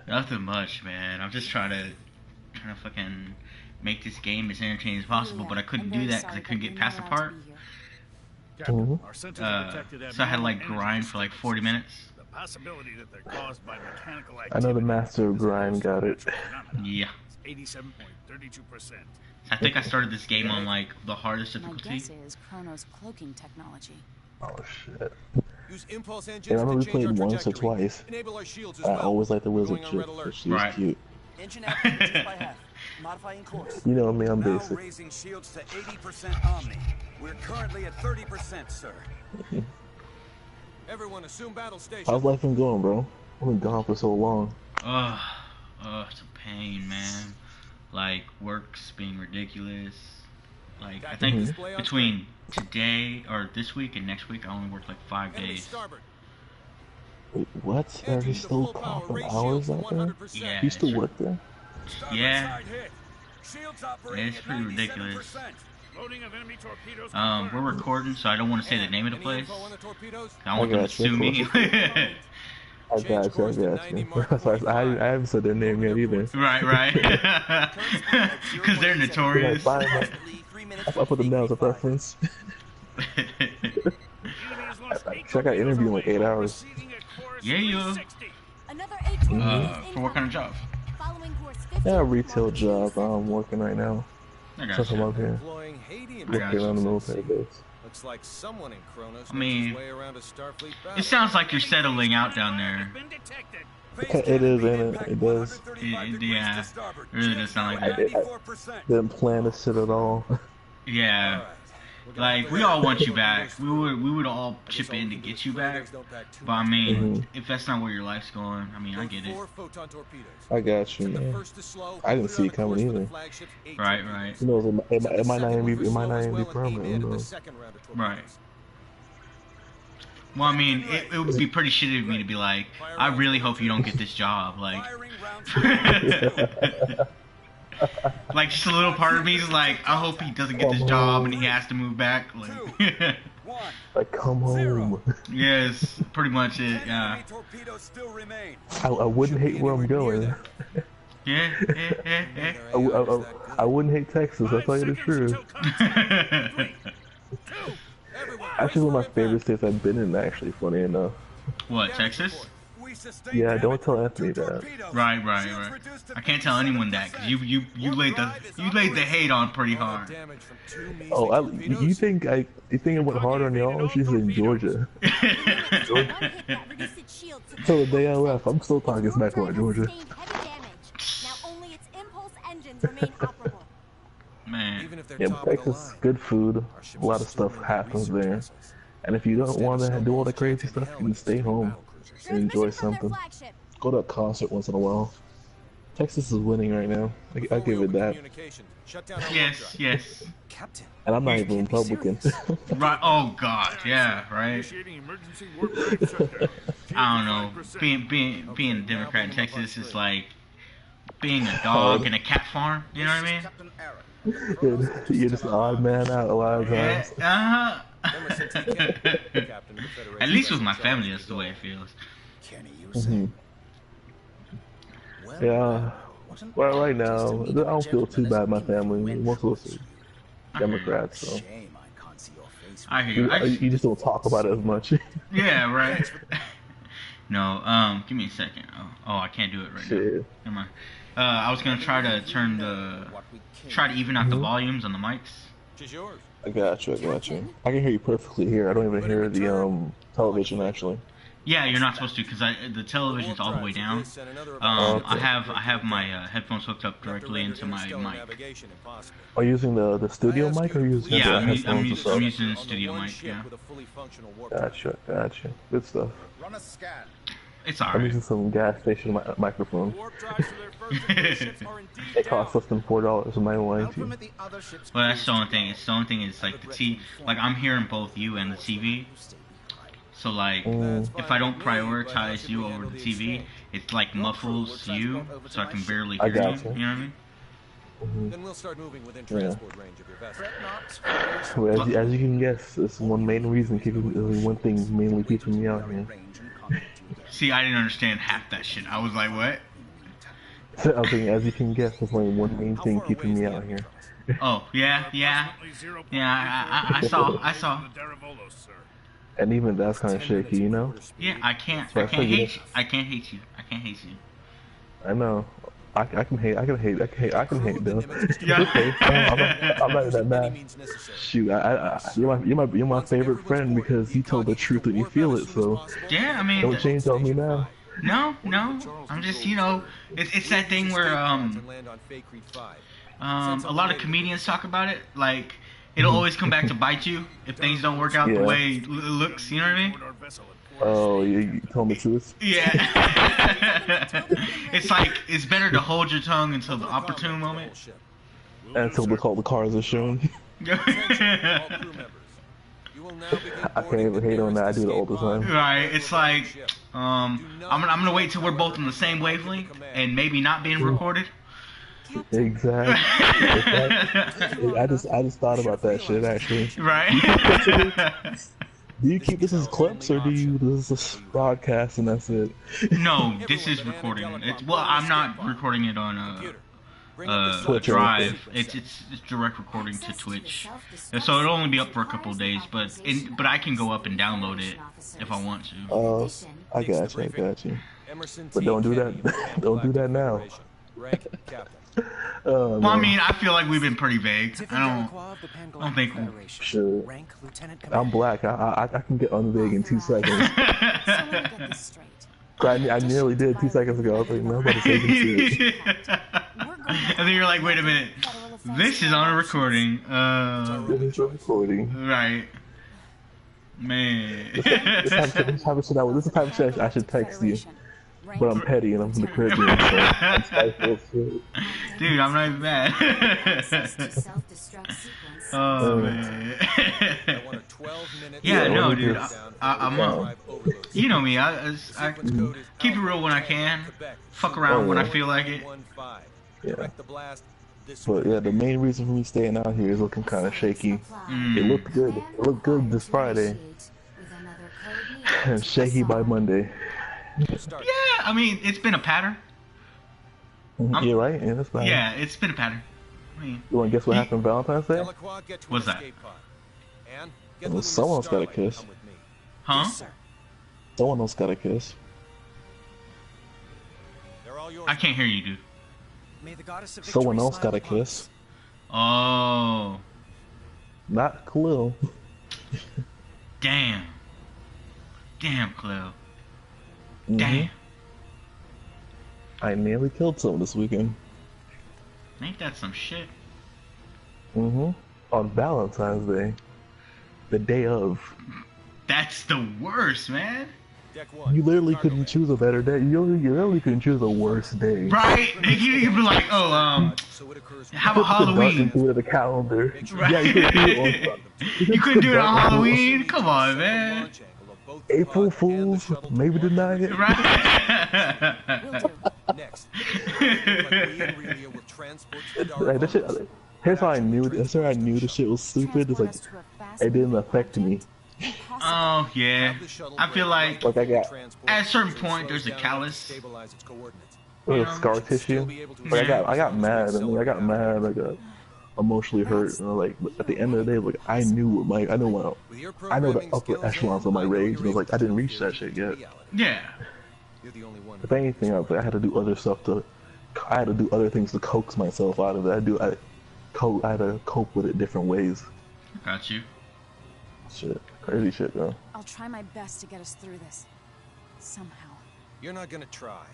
Nothing much, man. I'm just trying to fucking make this game as entertaining as possible, but I couldn't do that because I couldn't get past the part. Captain, Mhm. our sensors have detected So I had to abnormal like energy grind for like 40 disturbances. minutes. The possibility that they're caused by mechanical I know the activity master of as opposed grind to got it. natural phenomena Yeah. is 87.32%. I think I started this game on like the hardest My difficulty. guess is Chrono's cloaking technology. Oh shit. Use impulse And I engines to remember we change played our once or trajectory. twice. Enable our shields as I well. always liked the We're wizard going on chick red alert. because she was Right. cute. Engine output reduced by half. Modifying course. You know me, I'm Now basic. raising shields to 80% Omni. We're currently at 30%, sir. Everyone assume battle station. How's life been going, bro? I've been gone for so long. Ugh. It's a pain, man. Like, work's being ridiculous. Like, I think Display on between today, or this week and next week, I only worked like 5 Enemy days. starboard. Wait, what? They're Engine to still full power. popping Raise hours shields to out there? 100%. Yeah. You still work there? Starboard Yeah. side hit. Shields operating It's at pretty 97%. ridiculous. Loading of enemy torpedoes We're confirmed. recording, so I don't want to say the And name of the any place. info on the torpedoes? I don't want them to got you, sue of me. I got you, I got you. Sorry, I haven't said their name yet either. Right, right. Because they're notorious. Like, I put them down as a preference. Enemy has lost I 8 got torpedoes interviewed in like 8 away, hours. proceeding at course Yeah, yeah. 360. Another 8 torpedoes For what kind of job? Following course 50. Yeah, a retail job I'm working right now. I got Since I'm you. up here. Deploying Haitian I got Working you. on the military base. Looks like someone in Kronos I mean, makes his way around a Starfleet battle. It sounds like you're settling out down there. Been detected. It is, ain't it? It does. Yeah. It really does sound like I, that. I didn't plan this shit at all. Yeah. Like, we all want you back. We would all chip in to get you back. But I mean, if that's not where your life's going, I mean, I get it. I got you, man. I didn't see it coming either. Right, right. Who knows? It might not even be permanent. Who knows? Right. Well, I mean, it would be pretty shitty of me to be like, I really hope you don't get this job. Like, like just a little part of me is like, I hope he doesn't get this job and he has to move back. Like, Like, come home. yes, pretty much it. Yeah. I wouldn't hate where I'm going. Yeah. I wouldn't hate Texas. I'll tell you the truth. Actually, one of my favorite states I've been in. Actually, funny enough. What, Texas? Yeah, don't tell Anthony that. Right, right, right. I can't tell anyone that because you laid the hate on pretty hard. Oh, you think it went hard on y'all? She's in Georgia. Georgia. So the day I left, I'm still talking smack about Georgia. Now only its impulse engines remain operable. Man. Yeah, Texas, good food. A lot of stuff happens there. And if you don't want to do all the crazy stuff, you can stay home and enjoy something. Go to a concert once in a while. Texas is winning right now. I give it that. Yes, yes. Captain. And I'm not even Republican. Right. Oh God. Yeah. Right. I don't know. Being a Democrat in Texas is like being a dog in a cat farm. You know what I mean? You're just an odd man out a lot of times. Yeah, At least with my family, that's the way it feels. Yeah. Well, right now, I don't feel too bad. My family, most of us are Democrats, so I hear you. you just don't talk about it as much. Yeah, right. No, give me a second. Oh, I can't do it right now. Never mind. I was gonna try to even out the volumes on the mics. I got you. I can hear you perfectly here. I don't even hear the television actually. Yeah, you're not supposed to because the television's all the way down. I have my headphones hooked up directly into my mic. Are you using the studio mic or are you using Yeah, the headphones? I'm using the studio mic. Yeah. Gotcha. Good stuff. It's I'm alright. using some gas station microphone. It costs less than $4 in my warranty. Well, that's the only thing. The only thing is like like I'm hearing both you and the TV. So like, if I don't prioritize you over the TV, it like muffles you, so I can barely hear you. You know what I mean? Then we'll start moving within transport range of your vessel. Well, as you can guess, it's one main reason keeping one thing mainly keeping me out here. See, I didn't understand half that shit. I was like, what? So I was thinking, as you can guess, there's only one main thing keeping me out here. Oh, yeah. Yeah, I saw. And even that's kind of shaky, you know? Yeah, I can't So I figured- hate you. I can't hate you. I know. I can hate though. Yeah. Okay, I'm not that mad. Shoot, you're my favorite friend because you tell the truth when you feel it. So Yeah, I mean, don't change on me now. no. I'm just, it's that thing where a lot of comedians talk about it. Like, it'll always come back to bite you if things don't work out the Yeah. way it looks. You know what I mean? Oh, you told me the truth. Yeah. It's like, it's better to hold your tongue until the opportune moment. Until the cars are shown. I can't even hate on that. I do it all the time. Right, it's like, I'm gonna wait till we're both on the same wavelength and maybe not being recorded. Exactly. I just thought about that shit actually. Right. Do you keep this as clips or do you this broadcast and that's it? No, this is recording. Well, I'm not recording it on Twitch or Drive. It's direct recording to Twitch, so it'll only be up for a couple of days. But I can go up and download it if I want to. Oh, I got you. But don't do that. Don't do that now. Well, I mean, I feel like we've been pretty vague. I don't think. Sure. I'm black. I can get unvague in 2 seconds. So let me get this straight. I nearly did 2 seconds ago. I was like, no, I'm about to say this shit. And then you're like, wait a minute, this is on a recording. This is recording. Right. Man. This is the type of shit I should text you. But I'm petty and I'm from the Caribbean, so I'm spiteful shit. Dude, I'm not even mad. Oh, man. Yeah, no, dude. I'm you know me. I keep it real when I can. Fuck around when I feel like it. Yeah. But yeah, the main reason for me staying out here is looking kind of shaky. It looked good. It looked good this Friday. And shaky by Monday. Yeah, I mean, it's been a pattern. You're right. Yeah, that's fine. Yeah, it's been a pattern. I mean, You want to guess what happened Valentine's Day? what's that? Well, someone else got a kiss. Huh? Someone else got a kiss. I can't hear you, dude. Someone else got a kiss. Oh, Not Khalil. damn. Damn, Cleo. Mhm. Damn. I nearly killed someone this weekend. Ain't that some shit? On Valentine's Day. The day of. That's the worst, man. You literally couldn't choose a better day. You literally couldn't choose a worse day. Right? You'd be like, oh, how about Halloween? Put the calendar. Right. Yeah, you couldn't do it on You couldn't do it on Halloween? Come on, man. April Fools, maybe deny it. Right? Like, that shit, here's how I knew. That's how I knew the shit was stupid. It's like it didn't affect me. Oh, yeah. I feel like Like I got at a certain point, there's a callus. scar tissue. Like I got mad. I mean, I got mad. I got emotionally hurt. And like, but at the end of the day, like I knew the upper echelons of my rage. And I was like, I didn't reach that shit yet. Yeah. If anything, I was like, I had to do other stuff I had to do other things to coax myself out of it. I had to cope with it different ways. Got you. Shit, crazy shit, though. I'll try my best to get us through this. Somehow. You're not gonna try.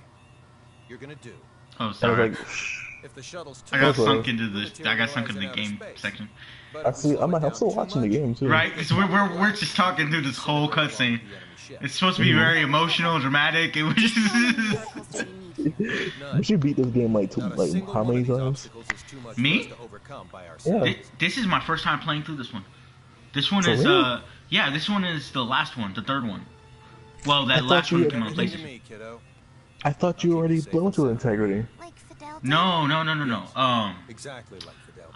You're gonna do. Oh, I was sorry. like, If the shuttle's I got That's sunk into the game section. I'm still watching the game too. Right? Because we're just talking through this whole cutscene. It's supposed to be very emotional, dramatic. It was just... You beat this game like how many times? Me? Yeah. This is my first time playing through this one. This one For is real? yeah, this one is the last one, the third one. Well, that I last thought one you- came on PlayStation. I thought you already blown to integrity. Like Fidel. No. Exactly like Fidel.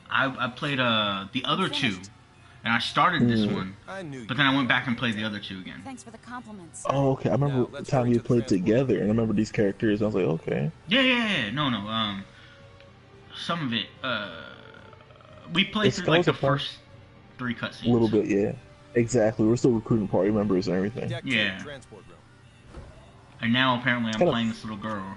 I played the other two, and I started this Mm. one, I knew but then I went back and played the other two again. Thanks for the compliments. Oh, okay. I remember Now, the let's time hurry we to the played transport together, room. and I remember these characters. I was like, okay. Yeah. No. Some of it, we played It's through like the also fun. first 3 cutscenes. A little bit, yeah. Exactly. We're still recruiting party members and everything. Deck Yeah. 2, transport room. And now apparently I'm kinda- playing this little girl.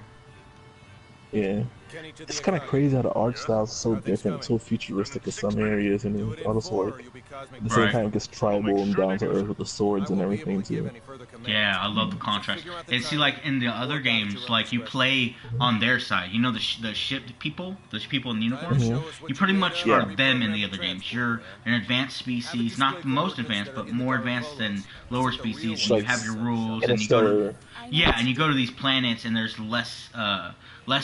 Yeah. Kenny to the It's kind of Akagi. crazy how the art style is so Are things different, so coming? futuristic in some areas, and Do then it in also four, or like you'll be cosmic at the same Right. time it gets tribal and down to earth with the swords I and won't be everything able to give too. any further commands. Yeah, I love the contrast. Figure out the And see, time like in the limit, other work out at games, your own like you discretion. play on their side. You know the ship people, those people in the uniforms. Show us what You pretty made much of, Yeah. are and we them in program the the other games. transport, You're man. an advanced species, not the most advanced, but more advanced than lower species, and Like you have your rules, and you go Interstellar. to yeah, and you go to these planets, and there's less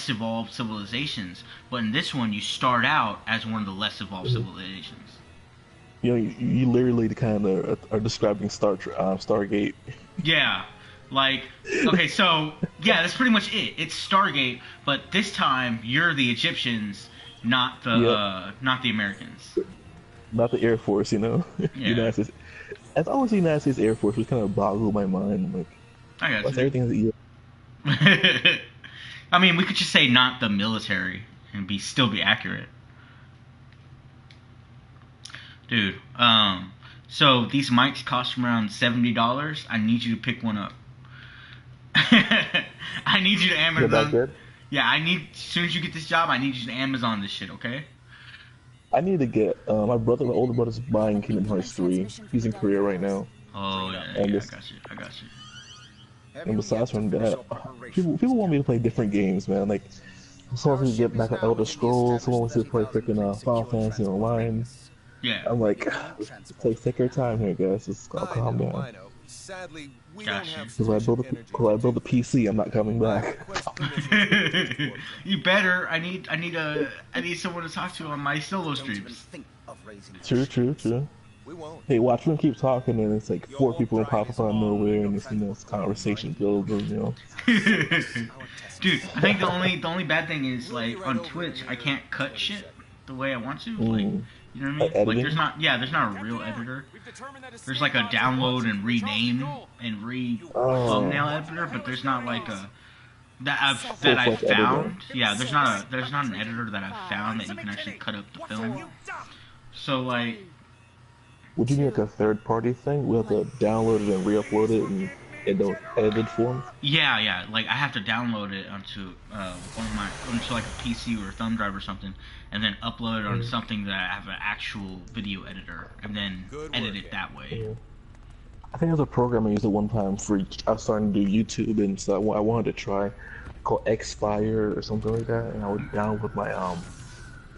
evolved civilizations. But in this one, you start out as one of the less evolved civilizations. You know, you literally kind of are describing Stargate. Yeah, like okay, so yeah, that's pretty much it. It's Stargate, but this time you're the Egyptians, not the not the Americans. Not the Air Force, you know. Yeah. United States. As always, the United States Air Force was kind of boggled my mind. Like, I got that's you. everything that I mean, we could just say not the military and still be accurate, dude. So these mics cost around $70. I need you to pick one up. I need you to You're that Amazon. good. Yeah, I need. As soon as you get this job, I need you to Amazon this shit, okay? I need to get my older brother's buying Kingdom Hearts 3. He's in Korea right now. Oh yeah, And I this- got you. And besides from that, people want me to play different games, man. Like, someone wants me to get back on Elder Scrolls, someone wants me to play freaking Final Fantasy Online. Yeah. I'm like, take your time here, guys. Just calm down. I know. Sadly, we Gotcha. don't have Because when I build sufficient a PC, I'm not coming energy. back. Request permission for the transport room. You better. I need someone to talk to on my solo streams. True. We won't. Hey, watch them keep talking, and it's like 4 people will pop up out of nowhere, and it's conversation builds, Dude, I think the only bad thing is like on Twitch I can't cut shit the way I want to. Like, you know what I mean? Like Editing? there's not a real editor. There's like a download and rename and thumbnail editor, but there's not like a that I've Full-fledged found. editor. Yeah, there's not an editor that I've found that you can actually cut up the film. So like Would you need like a third-party thing? We have to download it and re-upload it in the edited form? yeah, like I have to download it onto onto like a PC or a thumb drive or something, and then upload it on something that I have an actual video editor, and then Good edit work, it that way. Yeah. I think there's a program I used at one time I was starting to do YouTube, and so I wanted to try, called Xfire or something like that, and I would download my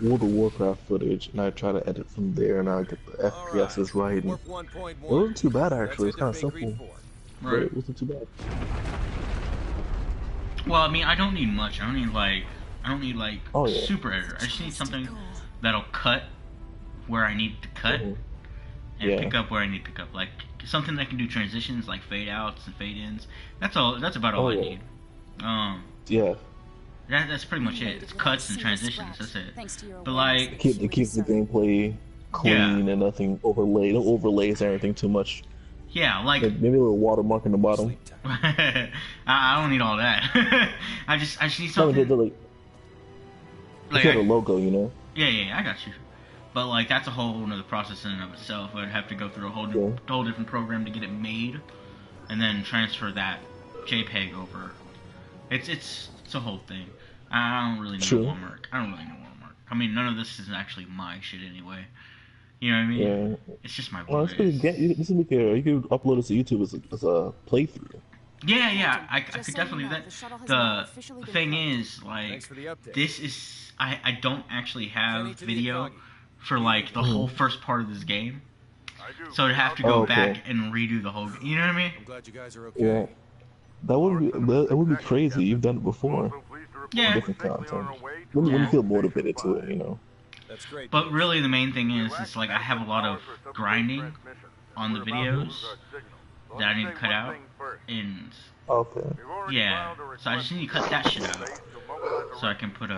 World of Warcraft footage, and I'd try to edit from there, and I'd get the FPSs right, and Work 1.1. it wasn't too bad actually. It's kind of That's what the simple, agreed for. but Right. it wasn't too bad. Well, I mean, I don't need much. I don't need Oh, yeah. super editor. I just need something that'll cut where I need to cut Mhm. and Yeah. pick up where I need to pick up. Like something that can do transitions, like fade outs and fade ins. That's all. That's about all Oh, I yeah. need. Yeah, That's pretty much it. It's cuts and transitions. That's it. Thanks to your But awareness like, it keeps the gameplay clean and nothing don't overlays everything too much. yeah, like Like maybe a little watermark in the bottom. I don't need all that. I just need No, something. like Like, a logo, you know. yeah, I got you. But like that's a whole another process in and of itself. I'd have to go through a whole different program to get it made, and then transfer that JPEG over. It's a whole thing. I don't really know True. homework. I don't really know homework. I mean, none of this is actually my shit anyway. You know what I mean? Yeah. It's just my Well, voice. this is you could upload it to YouTube as a playthrough. Yeah, I Just could so you definitely do know, that. the shuttle has now The officially been thing closed. is, like, Thanks for the update. this is I don't actually have Kenny to the video Akagi. for like the whole first part of this game, I do. so I'd have to go Oh, okay. back and redo the whole. You know what I mean? I'm glad you guys are okay. Yeah. That would be crazy. You've done it before. Also pleased to report Yeah. Different safely on content. our way to When Yeah. you feel motivated to it, you know. That's great. But really, the main thing is like I have a lot of grinding on the videos that I need to cut out, and Okay. yeah, so I just need to cut that shit out so I can put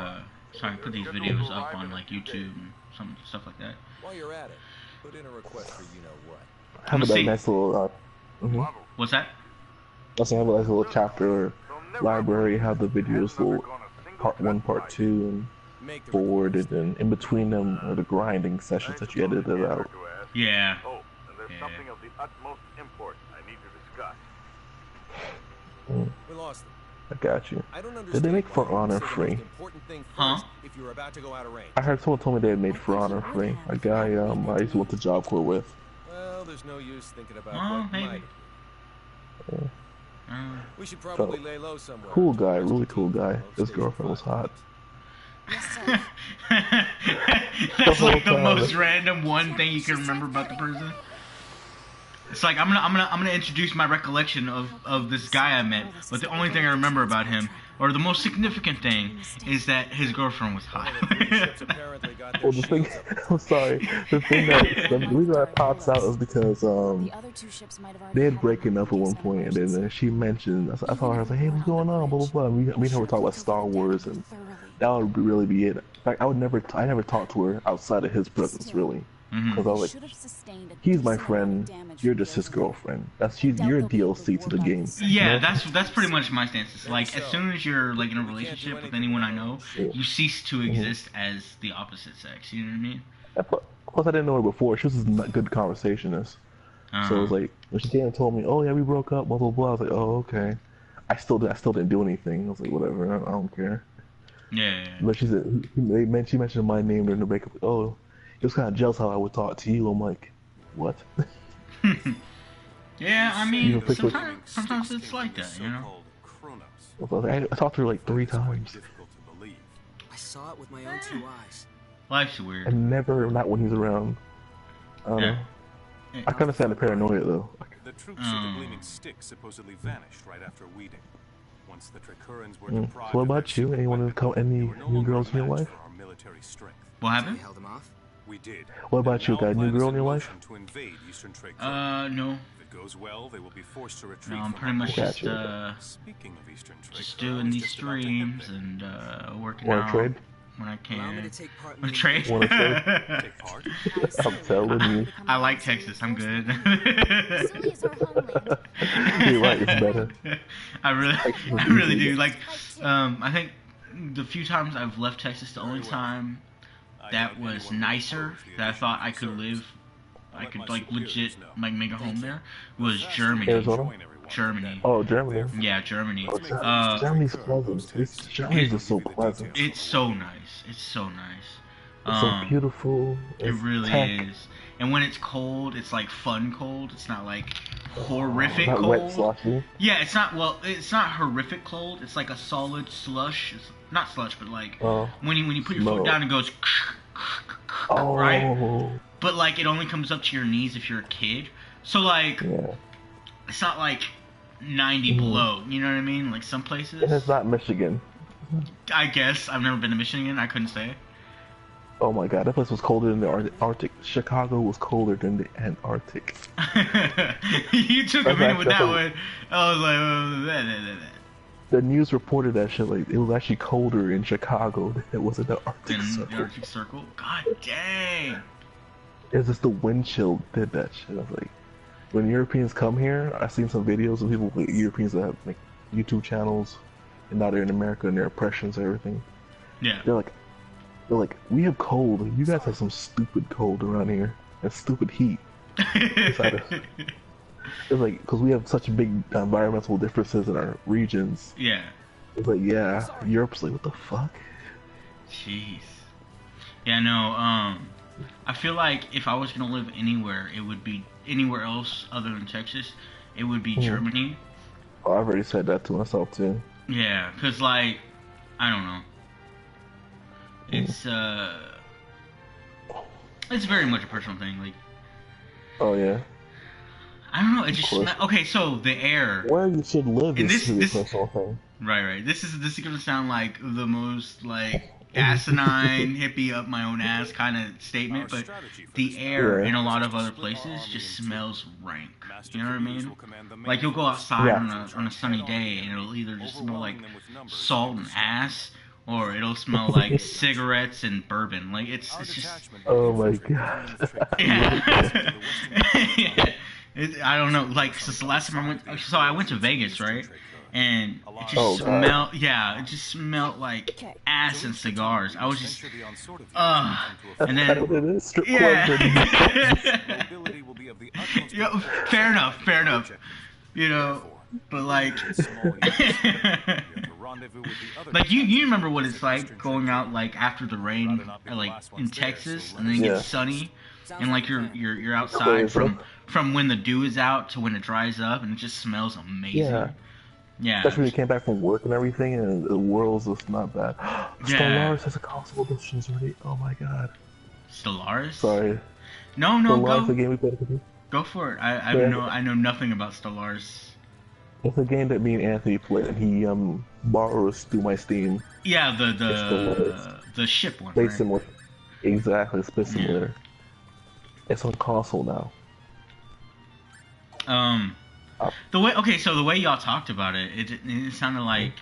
these videos up on like YouTube and some stuff like that. While you're at it, Put in a request for you know what. Have Let's a see. nice little. What's that? Also have a nice little chapter or library. Have the videos little part 1, part 2, and Make the forwarded, and in between them are the grinding sessions that you edited out. Yeah. Oh, and there's Yeah. something of the utmost import I need to discuss. We lost them. I got you. I don't understand. Did they make why For you wouldn't Honor say the free? most important thing Huh? first if you were about to go out of range. I heard someone told me they had made For Honor free. A guy I used to went to Job Corps with. Well, there's no use thinking about Well, what maybe. might. We should So, probably lay low somewhere. cool until guy, the rest really of the cool team guy. His stays girlfriend was hot. Yes, sir. That's whole like the time. most random one thing you can remember about the person. It's like I'm gonna introduce my recollection of this guy I met, but the only thing I remember about him, or the most significant thing, is that his girlfriend was hot. Ships apparently got their Well, the thing, shields up. I'm sorry. The thing that the reason that pops out is because The other two ships might have already they had had breaking an up at one point, and then she mentioned. I told her, I was like, "Hey, what's going on?" Blah blah blah. Me and her were talking about Star Wars, and that would really be it. In fact, I never talked to her outside of his presence, really, because I was like, he's my friend. You're just his girlfriend. You're a DLC to the game. Yeah, you know? that's pretty much my stance. It's like as soon as you're like in a relationship with anyone I know, you cease to exist as the opposite sex. You know what I mean? And plus, I didn't know her before. She was just a good conversationist. So it was like when she came and told me, "Oh yeah, we broke up," blah blah blah. I was like, "Oh okay." I still didn't do anything. I was like, "Whatever, I don't care." Yeah. But she said she mentioned my name during the breakup. Oh, he was kind of jealous how I would talk to you. I'm like, what? Yeah, I You mean, know, pick with- sometimes it's like that, you know. I talked to her like 3 times, I saw it with my own 2 eyes. Life's weird. and never not when he's around. I don't know. I can understand the paranoia though. The troops at the Gleaming Stick supposedly vanished right after weeding. Once the Trikurans were deprived So what of their about you? secret Anyone weapon, come any they were no new longer girls in your a match life? for our military strength. What We happened? held him off. We did. What about you? Now Got a new plan is girl in your life? motion to invade Eastern Trade. No. If it goes well, they will be forced to retreat. No, I'm from pretty our much borders. just Speaking of Eastern Trade, just doing these streams and working Wanna out trade? when I Allow me to can. take part in Wanna the trade? Wanna trade? take part. I'm telling you. I like Texas. I'm good. Missouri is our homeland. You're right. It's better. I really do. Like, I think the few times I've left Texas, the only time that was nicer that I thought I could live, I could like legit like make a home there, was Germany. Arizona? Germany. Oh, Germany. Yeah, Germany. Germany's pleasant. Germany's just so pleasant. It's so nice. It's so nice. It's so beautiful. It It's really tech. is. And when it's cold, it's like fun cold. It's not like horrific Not cold. wet, sloshy. Yeah, it's not. Well, it's not horrific cold. It's like a solid slush. It's not slush, but like when you put your no. foot down, it goes. Oh, Right? But like it only comes up to your knees if you're a kid. So like yeah. it's not like 90 below. You know what I mean? Like some places. And it's not Michigan. I guess I've never been to Michigan. I couldn't say. Oh my god, that place was colder than the Arctic. Chicago was colder than the Antarctic. You took a minute with that That's one. I was like, oh, The news reported that shit like it was actually colder in Chicago than it was in the Arctic in the Circle. Arctic Circle. God dang. It's just the wind chill did that shit. I was like, when Europeans come here, I've seen some videos of people, like, Europeans that have like YouTube channels, and now they're in America and their impressions and everything. Yeah. They're like, we have cold. You guys have some stupid cold around here and stupid heat. It's like because we have such big environmental differences in our regions. Yeah. It's like, yeah, Europe's like, what the fuck? Jeez. Yeah, no, I feel like if I was gonna live anywhere, it would be anywhere else other than Texas. It would be Germany. Oh, I've already said that to myself too. Yeah, cause like, I don't know. It's very much a personal thing. Like, Oh yeah. I don't know. It just course. okay. So the air. Where you should live And is this- a personal thing. Right. This is gonna sound like the most like asinine hippie up my own ass kind of statement, but the air Yeah. in a lot of other places just smells rank. You know what I mean? Like you'll go outside Yeah. on a sunny day and it'll either just smell like salt and ass, or it'll smell like cigarettes and bourbon. Like it's just Oh my god. yeah. I don't know. Like since the last time I went to Vegas, right? And it just smelled, yeah, it just smelled like ass and cigars. I was just, and then, yeah. Yo, fair enough. You know, but like, like you remember what it's like going out like after the rain, like in Texas, and then it gets sunny, and like you're outside from when the dew is out to when it dries up, and it just smells amazing. Yeah. Especially when you came back from work and everything, and the world's just not bad. Stellaris has a console edition already. Oh my god. Stellaris? Sorry. No, Stellaris, go. A game we played. Go for it. I know nothing about Stellaris. It's a game that me and Anthony played, and he borrows through my Steam. Yeah, the ship one. Space right? Simulator. Exactly, Space Simulator. It's on console now. The way y'all talked about it, it sounded like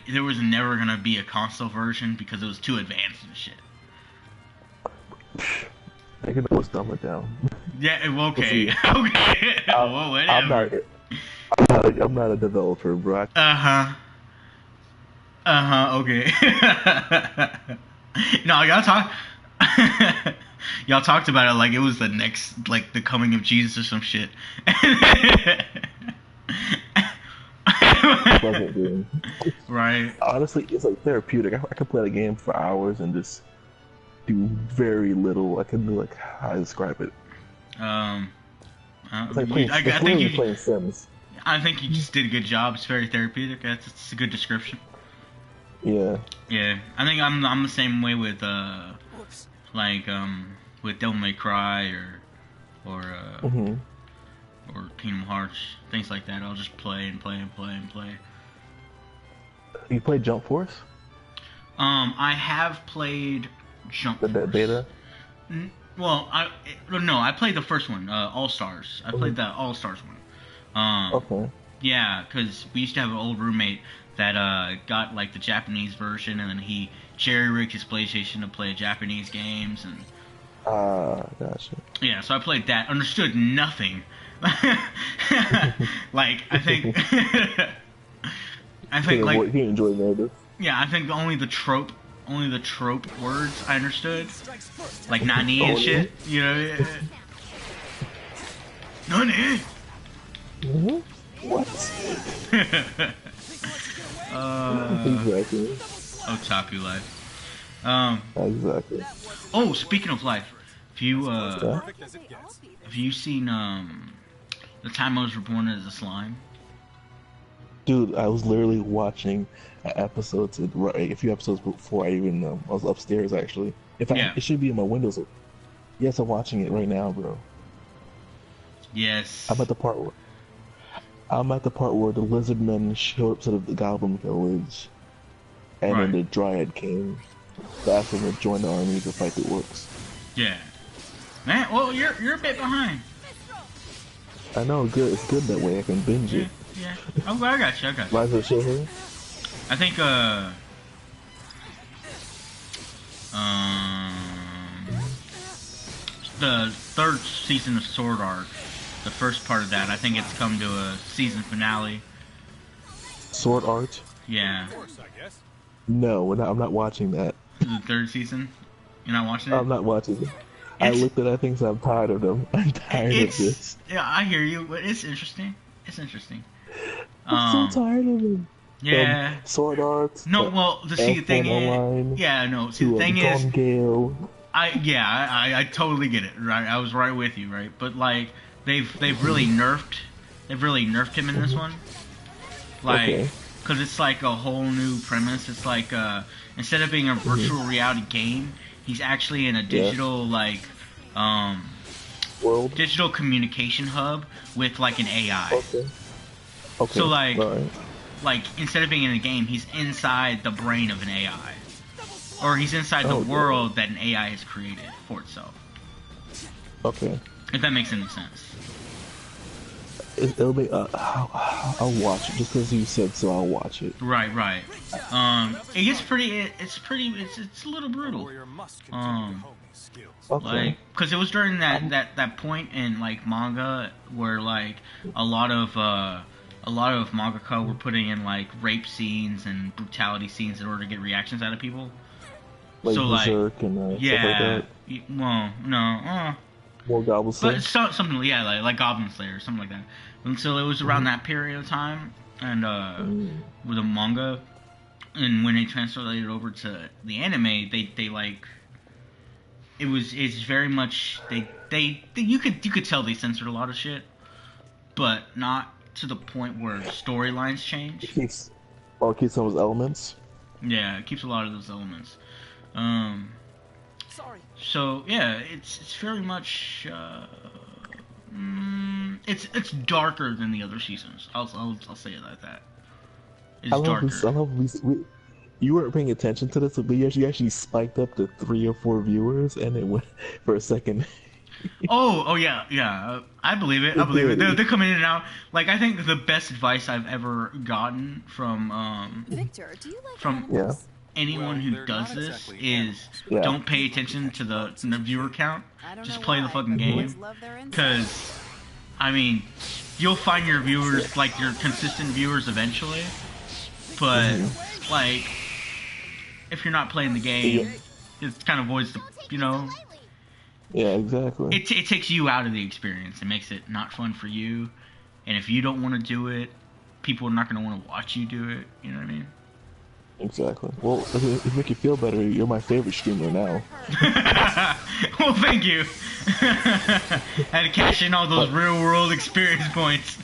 there was never gonna be a console version because it was too advanced and shit. I can always dumb it down. Yeah, okay. Okay. Well, whatever. I'm not a developer, bro. Okay. No, y'all talked about it like it was the next, like the coming of Jesus or some shit. Right. Honestly, it's like therapeutic. I can play the game for hours and just do very little. I can do like how I describe it. It's like playing Sims. I think you just did a good job. It's very therapeutic. That's a good description. Yeah. Yeah. I think I'm the same way with with Devil May Cry or Kingdom Hearts, things like that. I'll just play and play and play and play. You played Jump Force? I have played Jump Force. The beta? Well, I played the first one, All Stars. I played the All Stars one. Okay. Yeah, because we used to have an old roommate that got like the Japanese version, and then he jerry-rigged his PlayStation to play Japanese games, and gotcha. Yeah, so I played that. Understood nothing. Like I think like he enjoyed that. Yeah, I think only the trope words I understood, like nani and shit. You know. Nani. What? Exactly. Otaku life. Exactly. Oh, speaking of life, have you seen The Time I Was Reborn as a Slime? Dude, I was literally watching a few episodes before I even I was upstairs actually. It should be in my windows. Yes, I'm watching it right now, bro. Yes. I'm at the part where the lizard men showed up to the Goblin village, and then the Dryad came. That's when they joined the army to fight the orcs. Yeah. Man, well, you're a bit behind. I know, good. It's good that way. I can binge it. Yeah. Oh, I got you. Why is it show here? I think the third season of Sword Art, the first part of that, I think it's come to a season finale. Sword Art? Yeah. No, I'm not watching that. The third season? You're not watching it? I'm not watching it. I looked at that thing, so I'm tired of them. I'm tired of this. Yeah, I hear you, but it's interesting. I'm so tired of them. Yeah. Sword Art. No, well, the thing is, yeah, no. See, the thing is, Gale. I totally get it. Right, I was right with you, right? But like, they've really nerfed him in this one. Like, because it's like a whole new premise. It's like instead of being a virtual reality game, he's actually in a digital world, digital communication hub with like an AI. Okay. So like instead of being in a game, he's inside the brain of an AI, or he's inside the world that an AI has created for itself. Okay. If that makes any sense. It'll be. I'll watch it just because you said so. I'll watch it. Right. It gets pretty. It's a little brutal. Okay. Like, cause it was during that point in like manga where like a lot of mangaka were putting in like rape scenes and brutality scenes in order to get reactions out of people. Like So Berserk like, and yeah, stuff like that. well, no, More Goblin Slayer. but something, yeah, like Goblin Slayer, something like that. And so it was around that period of time, and with the manga, and when they translated over to the anime, they like, it's very much you could tell they censored a lot of shit, but not to the point where storylines change. It keeps some of those elements. Yeah, it keeps a lot of those elements. So yeah, it's very much it's darker than the other seasons. I'll say it like that. It's darker. I love these. You weren't paying attention to this, but you actually spiked up to 3 or 4 viewers, and it went for a second. Oh yeah. I believe it. They're coming in and out. Like, I think the best advice I've ever gotten from Victor, do you like from animals? anyone who does this is don't pay attention to the viewer count. Just play the fucking game. Because, I mean, you'll find your viewers, like your consistent viewers eventually. But, like, if you're not playing the game, it kind of avoids the, you know. Yeah, exactly. It takes you out of the experience. It makes it not fun for you. And if you don't want to do it, people are not going to want to watch you do it. You know what I mean? Exactly. Well, if it make you feel better, you're my favorite streamer now. Well, thank you. Had to cash in all those real-world experience points.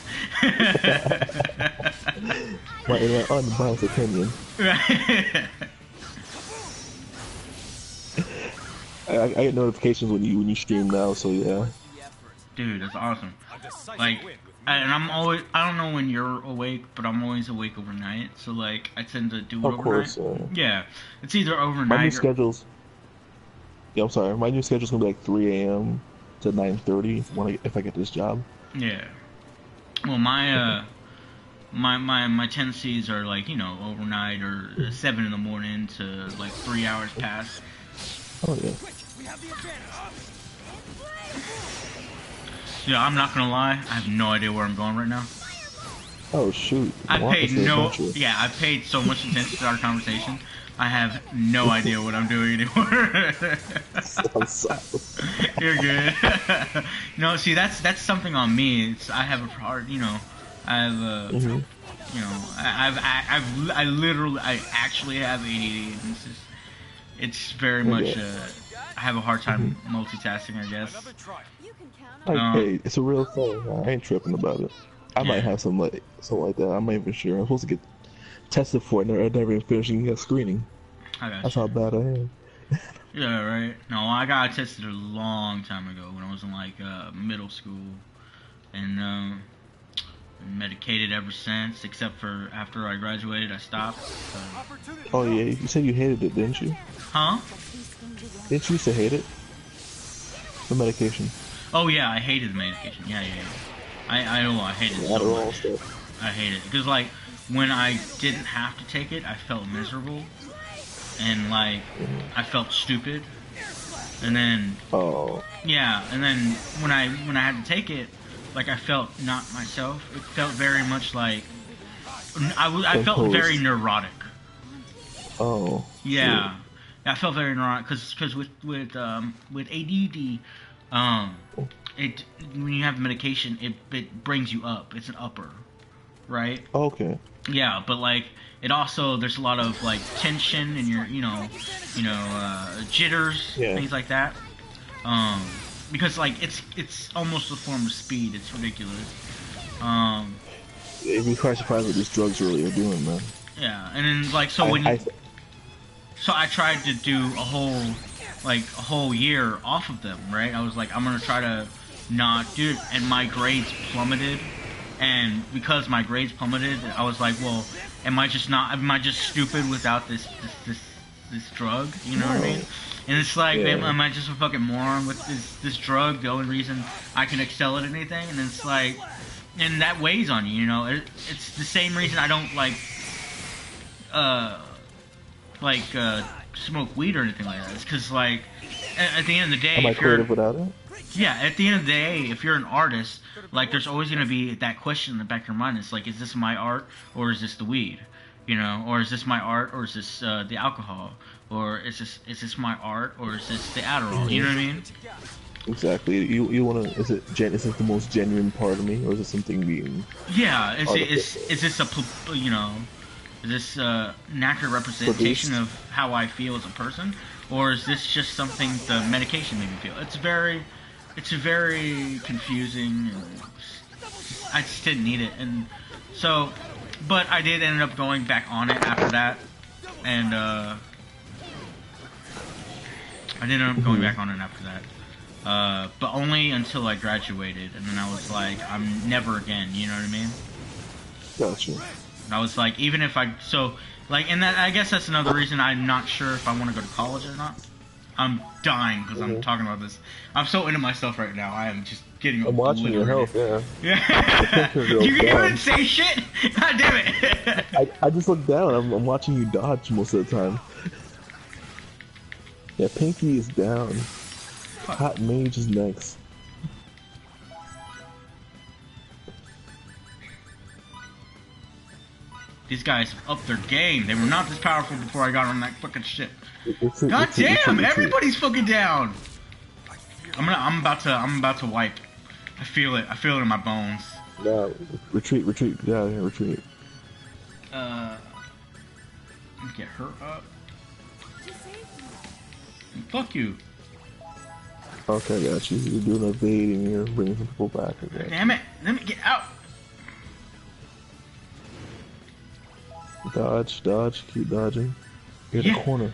my unbiased opinion. I get notifications when you stream now, so yeah. Dude, that's awesome. Like, and I don't know when you're awake, but I'm always awake overnight. So like, I tend to do it overnight. Of course. Yeah, it's either overnight. My new schedule's. Yeah, I'm sorry. My new schedule's gonna be like 3 a.m. to 9:30 if I get this job. Yeah. Well, my my tendencies are like, you know, overnight or 7 in the morning to like 3 hours past. Oh yeah. Yeah, I'm not gonna lie. I have no idea where I'm going right now. Oh shoot! I paid so much attention to our conversation. I have no idea what I'm doing anymore. I'm sorry. You're good. No, see, that's something on me. I have a hard, you know, I have a, you know, I actually have ADD, and it's very much. I have a hard time multitasking, I guess. Hey, it's a real thing. I ain't tripping about it. I might have something like that. I'm not even sure. I'm supposed to get tested for it. I never even finishing screening. That's how bad I am. Yeah, right. No, I got tested a long time ago when I was in like middle school, and medicated ever since. Except for after I graduated, I stopped. So. Oh yeah, you said you hated it, didn't you? Huh? Didn't you used to hate it? The medication. Oh yeah, I hated the medication. Yeah. I know I hated it so much. I hate it because like when I didn't have to take it, I felt miserable, and like I felt stupid, and then and then when I had to take it, like I felt not myself. It felt very much like I felt very neurotic. Oh. Yeah. I felt very neurotic because with ADD, it when you have medication, it brings you up. It's an upper, right? Okay. Yeah, but like it also there's a lot of like tension in your jitters, things like that. Because like it's almost a form of speed. It's ridiculous. It'd be quite surprised what these drugs really are doing, man. Yeah, and then like so so I tried to do a whole year off of them, right? I was like, I'm gonna try to not do it, and my grades plummeted. And because my grades plummeted, I was like, well, am I just stupid without this drug? You know what I mean? And it's like, am I just a fucking moron with this drug? The only reason I can excel at anything? And it's like, and that weighs on you. You know, it's the same reason I don't smoke weed or anything like that. It's because like at the end of the day, Am I if you're creative without it? yeah, at the end of the day, if you're an artist, like there's always gonna be that question in the back of your mind. It's like, is this my art or is this the weed? You know, or is this my art or is this the alcohol? Or is this my art or is this the Adderall? You know what I mean? Exactly. You wanna? Is it the most genuine part of me, or is it something being? Yeah. Is this a you know? Is this an accurate representation of how I feel as a person, or is this just something the medication made me feel? It's very confusing. And I just didn't need it, and so, but I did end up going back on it after that, and I did end up going back on it after that, but only until I graduated, and then I was like, I'm never again. You know what I mean? Gotcha. I was like, even if and that, I guess that's another reason I'm not sure if I want to go to college or not. I'm dying because I'm talking about this. I'm so into myself right now. I am just getting. I'm watching your health, yeah. Yeah. You can even say shit. God damn it. I just look down. I'm watching you dodge most of the time. Yeah, Pinky is down. Hot Mage is next. These guys upped their game. They were not this powerful before I got on that fucking ship. God damn! Everybody's fucking down. I'm about to wipe. I feel it. I feel it in my bones. No, retreat. Get out of here, retreat. Get her up. Fuck you. Okay, I got you. You're doing a bait and you're bringing some people back. Damn it! Let me get out. Dodge, keep dodging. You're in the corner.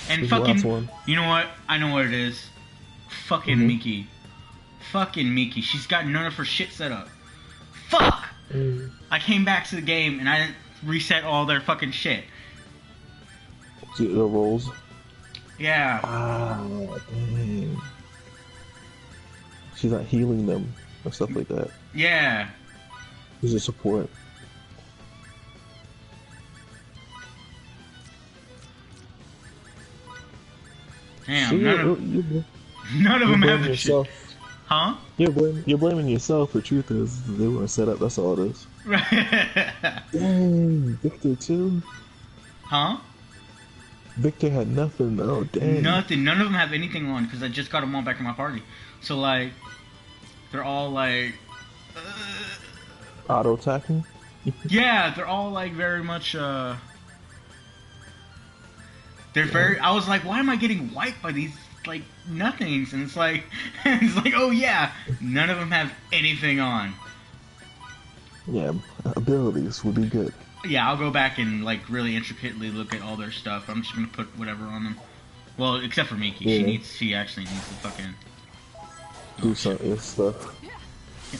And fucking, you know what? I know what it is. Fucking Miki. Fucking Miki. She's got none of her shit set up. Fuck! I came back to the game and I didn't reset all their fucking shit. The rolls? Yeah. Ah, dang. She's not healing them or stuff like that. Yeah. She's a support. Damn, See, none of them have the yourself. shit. Huh? You're blaming yourself. The truth is, they weren't set up. That's all it is. Dang, Victor too? Huh? Victor had nothing. Oh, dang. Nothing. None of them have anything on because I just got them all back in my party. So, like, they're all like... auto-attacking? Yeah, they're all like very much, they're very... I was like, why am I getting wiped by these, like, nothings? And it's like, oh yeah, none of them have anything on. Yeah, abilities would be good. Yeah, I'll go back and, like, really intricately look at all their stuff. I'm just gonna put whatever on them. Well, except for Miki. Yeah. She actually needs to fucking... do some stuff.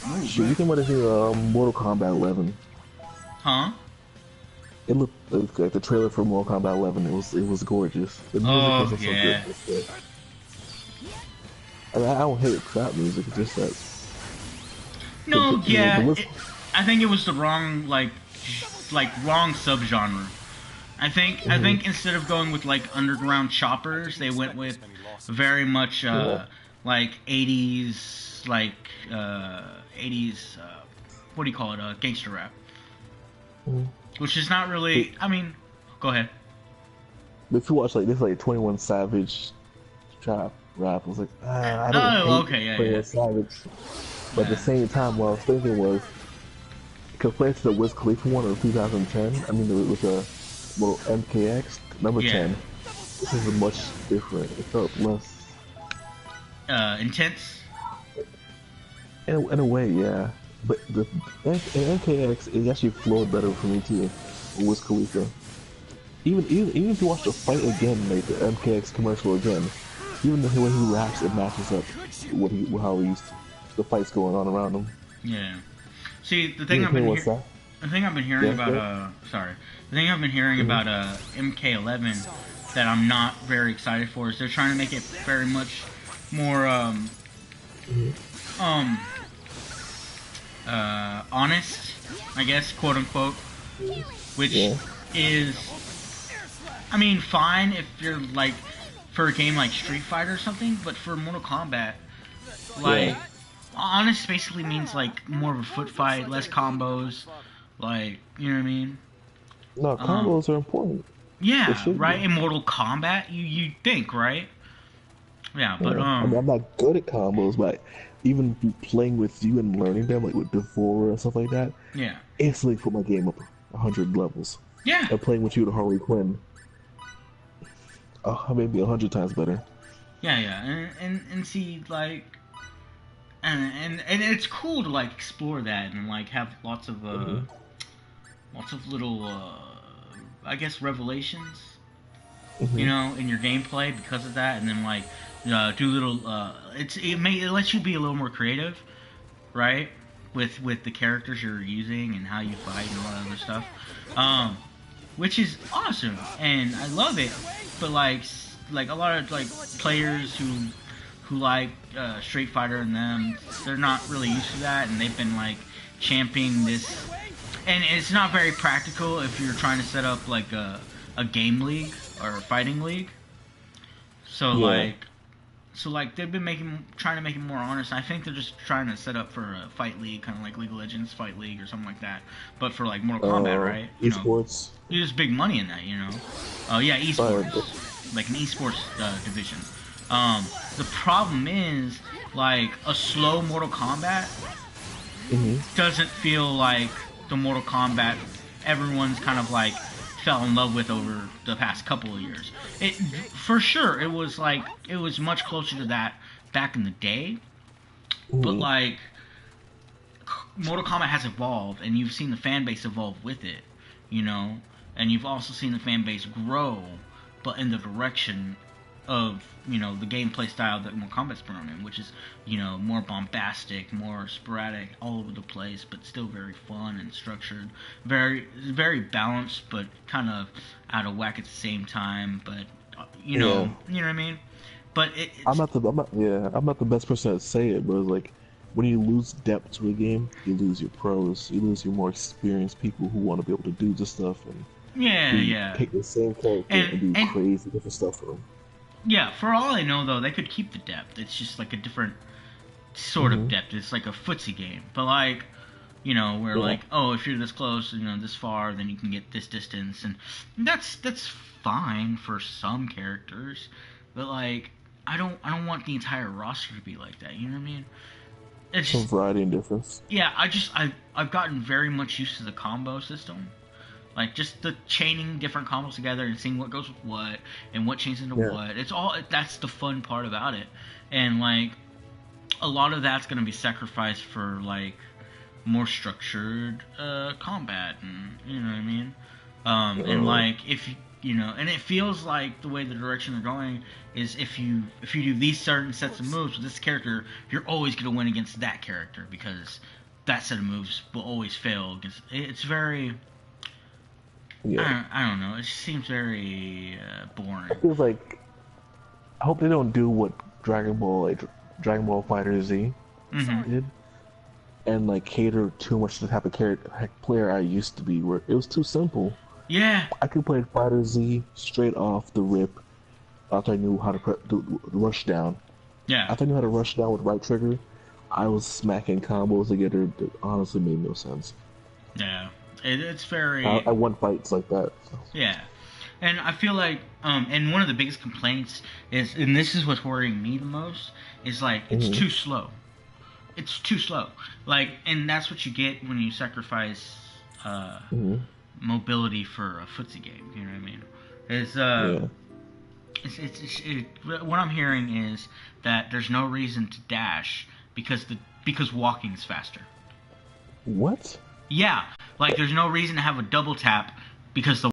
Move, Shit, you think about it, Mortal Kombat 11. Huh? It looked like the trailer for Mortal Kombat 11. It was gorgeous. The music wasn't yeah. so good. I mean, I don't hate crap music. It's just that. No, yeah. I think it was the wrong wrong subgenre. I think instead of going with like underground choppers, they went with very much like 80s what do you call it? Gangster rap. Which is not really. I mean, go ahead. If you watch like this, like 21 Savage trap rap, I was like, I don't hate 21 Savage. But at the same time, what I was thinking was, compared to the Wiz Khalifa one of 2010, I mean, with the little MKX number 10, this is much different. It felt less intense. In a way, yeah. But in MKX, it actually flowed better for me too. With Wiz Khalifa. Even if you watch the fight again, like the MKX commercial again, even the way he raps, it matches up with how the fight's going on around him. Yeah. See, the thing I've been hearing about MK11 that I'm not very excited for is they're trying to make it very much more honest, I guess, quote unquote, which is, I mean, fine if you're like for a game like Street Fighter or something, but for Mortal Kombat, like honest basically means like more of a foot fight, less combos, like, you know what I mean? No, combos are important. Yeah, right. In Mortal Kombat, you think, right? Yeah, but I mean, I'm not good at combos, but even playing with you and learning them, like with Devora and stuff like that, yeah, instantly put my game up 100 levels. Yeah. And playing with you to Harley Quinn, maybe 100 times better. Yeah, and see, like, and it's cool to like explore that and like have lots of little I guess revelations, you know, in your gameplay because of that, and then like do little it lets you be a little more creative, right, with the characters you're using and how you fight and all that other stuff, which is awesome and I love it. But like a lot of like players who like Street Fighter and them, they're not really used to that, and they've been like championing this, and it's not very practical if you're trying to set up like a game league or a fighting league. So like they've been trying to make it more honest. I think they're just trying to set up for a fight league, kind of like League of Legends Fight League or something like that, but for like Mortal Kombat, right? Esports. There's big money in that, you know. Oh yeah, esports, like an esports division. The problem is like a slow Mortal Kombat doesn't feel like the Mortal Kombat everyone's kind of like fell in love with over the past couple of years. It for sure it was much closer to that back in the day, but like Mortal Kombat has evolved, and you've seen the fan base evolve with it, you know, and you've also seen the fan base grow, but in the direction of, you know, the gameplay style that Mortal Kombat's been in, which is, you know, more bombastic, more sporadic, all over the place, but still very fun and structured, very balanced, but kind of out of whack at the same time. But you know what I mean. But I'm not the best person to say it, but it's like when you lose depth to a game, you lose your pros, you lose your more experienced people who want to be able to do this stuff and pick the same character and do crazy different stuff for them. Yeah, for all I know, though, they could keep the depth. It's just like a different sort of depth. It's like a footsie game. But, like, you know, where, like, oh, if you're this close, you know, this far, then you can get this distance. And that's fine for some characters. But, like, I don't want the entire roster to be like that. You know what I mean? It's some variety and difference. Yeah, I've gotten very much used to the combo system. Like, just the chaining different combos together and seeing what goes with what and what changes into what. That's the fun part about it. And, like, a lot of that's going to be sacrificed for, like, more structured combat. And, you know what I mean? And, like, if you know, and it feels like the way the direction they're going is if you do these certain sets of moves with this character, you're always going to win against that character because that set of moves will always fail. It's very... I don't know. It seems very boring. It feels like I hope they don't do what Dragon Ball Fighter Z did, and like cater too much to the type of player I used to be, where it was too simple. Yeah. I could play Fighter Z straight off the rip after I knew how to do rush down. Yeah. After I knew how to rush down with right trigger, I was smacking combos together that honestly made no sense. Yeah. It's very... I won fights like that. So. Yeah. And I feel like, and one of the biggest complaints is, and this is what's worrying me the most, is like, it's too slow. It's too slow. Like, and that's what you get when you sacrifice mobility for a footsie game, you know what I mean? What I'm hearing is that there's no reason to dash because walking's faster. What? Yeah, like there's no reason to have a double tap because the